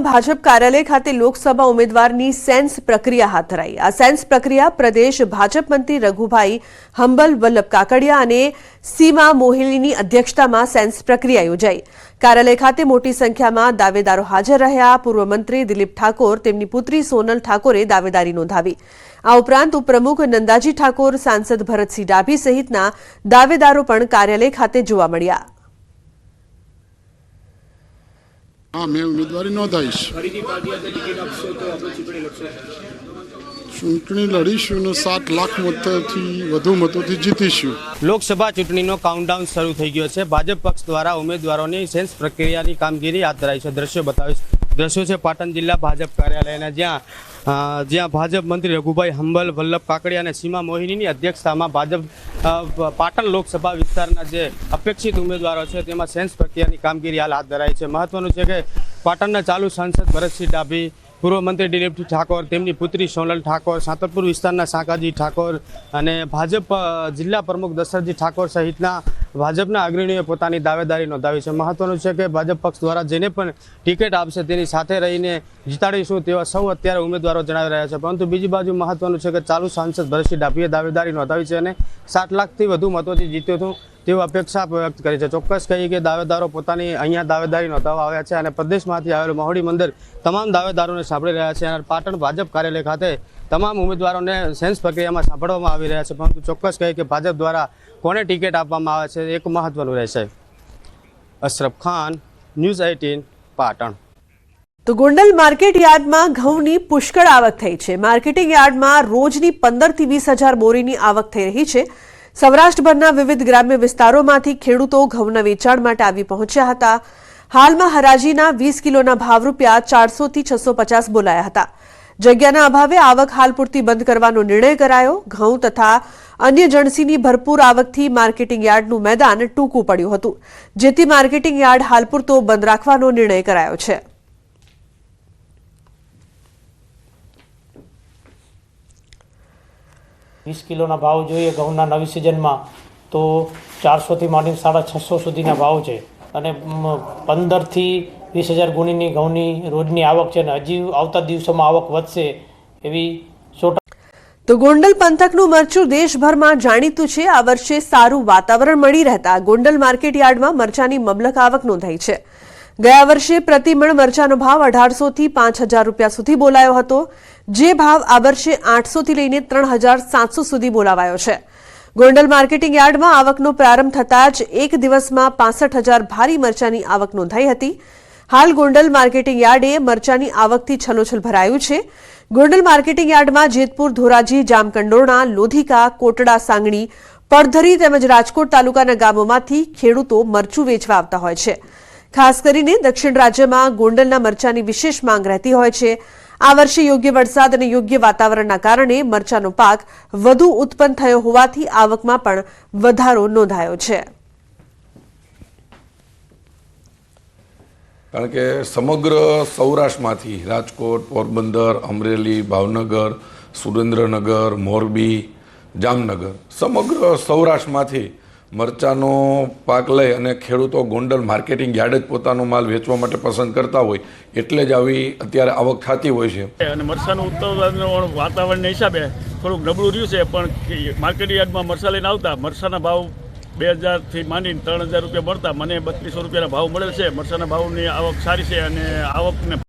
ભાજપ કાર્યાલય ખાતે લોકસભા ઉમેદવારની સેન્સ પ્રક્રિયા હાથ ધરાઈ। આ સેન્સ પ્રક્રિયા પ્રદેશ ભાજપ મંત્રી રઘુભાઈ હંબલ વલ્લભ કાકડિયા અને સીમા મોહિલીની અધ્યક્ષતામાં સેન્સ પ્રક્રિયા યોજાઈ। કાર્યાલય ખાતે મોટી સંખ્યામાં દાવેદારો હાજર રહ્યા। પૂર્વ મંત્રી દિલીપ ઠાકોર તેમની પુત્રી સોનલ ઠાકોરે દાવેદારી નોંધાવી। આ ઉપરાંત ઉપપ્રમુખ નંદાજી ઠાકોર, સાંસદ ભરતસિંહ ડાભી સહિતના દાવેદારો પણ કાર્યાલય ખાતે જોવા મળ્યા। हाँ, मैं उम्मीदवारी नोंधाईश। चूंटणी लड़ीशुं ने 7 लाख मतोथी વધુ મતોથી જીતીશું। લોકસભા ચૂંટણીનો કાઉન્ટડાઉન શરૂ થઈ ગયો છે। ભાજપ પક્ષ દ્વારા ઉમેદવારોની સેન્સ પ્રક્રિયાની કામગીરી હાથ ધરાઈ છે। દ્રશ્યો બતાવીશ। દ્રશ્યો છે પાટણ જિલ્લા ભાજપ કાર્યાલયના, જ્યાં ભાજપ મંત્રી રઘુભાઈ હંબલ વલ્લભ કાકડિયા અને સીમા મોહિનીની અધ્યક્ષતામાં ભાજપ પાટણ લોકસભા વિસ્તારના જે અપેક્ષિત ઉમેદવારો છે તેમાં સેન્સ પ્રક્રિયાની કામગીરી હાલ હાથ ધરાઈ છે। મહત્વનું છે કે પાટણના ચાલુ સાંસદ ભરતસિંહ ડાભી, પૂર્વ મંત્રી દિલીપ ઠાકોર, તેમની પુત્રી સોનલ ઠાકોર, સાંતલપુર વિસ્તારના સાંકાજી ઠાકોર અને ભાજપ જિલ્લા પ્રમુખ દશરથજી ઠાકોર સહિતના ભાજપના અગ્રણીઓએ પોતાની દાવેદારી નોંધાવી છે। મહત્વનું છે કે ભાજપ પક્ષ દ્વારા જેને પણ ટિકિટ આપશે તેની સાથે રહીને જીતાડીશું તેવા સૌ અત્યારે ઉમેદવારો જણાવી રહ્યા છે। પરંતુ બીજી બાજુ મહત્વનું છે કે ચાલુ સાંસદ ભરતસિંહ ડાભીએ દાવેદારી નોંધાવી છે અને 7 લાખથી વધુ મતોથી જીત્યો હતું તેવી અપેક્ષા વ્યક્ત કરી છે। ચોક્કસ કહીએ કે દાવેદારો પોતાની અહીંયા દાવેદારી નોંધાવવા આવ્યા છે અને પ્રદેશમાંથી આવેલું મહોડી મંદિર તમામ દાવેદારોને સાંભળી રહ્યા છે અને પાટણ ભાજપ કાર્યાલય ખાતે તમામ ઉમેદવારોને સેન્સ પ્રક્રિયામાં સાંભળવામાં આવી રહ્યા છે। પરંતુ ચોક્કસ કહીએ કે ભાજપ દ્વારા કોને ટિકિટ આપવામાં આવે છે એક મહત્વનું રહેશે। અશરફ ખાન, ન્યૂઝ 18 પાટણ। તો ગોંડલ માર્કેટ યાર્ડમાં ઘઉંની પુષ્કળ આવક થઈ છે। માર્કેટિંગ યાર્ડમાં રોજની 15 થી 20 હજાર બોરીની આવક થઈ રહી છે। સૌરાષ્ટ્રભરના વિવિધ ગ્રામ્ય વિસ્તારોમાંથી ખેડૂતો ઘઉંના વેચાણ માટે આવી પહોંચ્યા હતા। હાલમાં હરાજીના 20 કિલોના ભાવ રૂપિયા 400 થી 650 બોલાયા હતા। જગ્યાના અભાવે આવક હાલ પૂરતી બંધ કરવાનો નિર્ણય કરાયો। ઘઉં તથા અન્ય જણસીની ભરપૂર આવકથી માર્કેટિંગ યાર્ડનું મેદાન ટૂંકું પડ્યું હતું, જેથી માર્કેટિંગ યાર્ડ હાલ પૂરતો બંધ રાખવાનો નિર્ણય કરાયો છે। વીસ કિલોના ભાવ જોઈએ ઘઉંના નવી સિઝનમાં તો 400 થી માંડીને 650 સુધીના ભાવ છે અને 15 થી 20 હજાર ગુણીની ઘઉંની રોજની આવક છે અને હજી આવતા દિવસોમાં આવક વધશે એવી 100%। તો ગોંડલ પંથકનું મરચું દેશભરમાં જાણીતું છે। આ વર્ષે સારું વાતાવરણ મળી રહેતા ગોંડલ માર્કેટ યાર્ડમાં મરચાની મબલક આવક નોંધાઈ છે। ગયા વર્ષે પ્રતિમણ મરચાનો ભાવ 1800 થી 5000 રૂપિયા સુધી બોલાયો હતો, જે ભાવ આ વર્ષે 800 થી લઈને 3700 સુધી બોલાવાયો છે। ગોંડલ માર્કેટિંગ યાર્ડમાં આવકનો પ્રારંભ થતાં જ એક દિવસમાં 65000 ભારી મરચાની આવક નોંધાઈ હતી। હાલ ગોંડલ માર્કેટિંગ યાર્ડે મરચાની આવકથી છલોછલ ભરાયું છે। ગોંડલ માર્કેટિંગ યાર્ડમાં જેતપુર, ધોરાજી, જામકંડોરણા, લોધિકા, કોટડા, સાંગણી, પડધરી તેમજ રાજકોટ તાલુકાના ગામોમાંથી ખેડૂતો મરચું વેચવા આવતા હોય છે। ખાસ કરીને દક્ષિણ રાજ્યમાં ગોંડલના મરચાની વિશેષ માંગ રહેતી હોય છે। આ વર્ષે યોગ્ય વરસાદ અને યોગ્ય વાતાવરણના કારણે મરચાનો પાક વધુ ઉત્પન્ન થયો હોવાથી આવકમાં પણ વધારો નોંધાયો છે। કારણ કે સમગ્ર સૌરાષ્ટ્રમાંથી રાજકોટ, પોરબંદર, અમરેલી, ભાવનગર, સુરેન્દ્રનગર, મોરબી, જામનગર સમગ્ર સૌરાષ્ટ્રમાંથી મરચાનો પાક લઈ અને ખેડૂતો ગોંડલ માર્કેટિંગ યાર્ડ જ પોતાનો માલ વેચવા માટે પસંદ કરતા હોય એટલે જ આવી અત્યારે આવક થતી હોય છે। અને મરચાનું ઉત્પાદન વાતાવરણના હિસાબે થોડુંક નબળું રહ્યું છે, પણ માર્કેટિંગ યાર્ડમાં મરચા લઈને આવતા મરચાના ભાવ 2000 થી માંડીને 3000 રૂપિયા મળતા મને 3200 રૂપિયાના ભાવ મળેલ છે। મરચાના ભાવની આવક સારી છે અને આવકને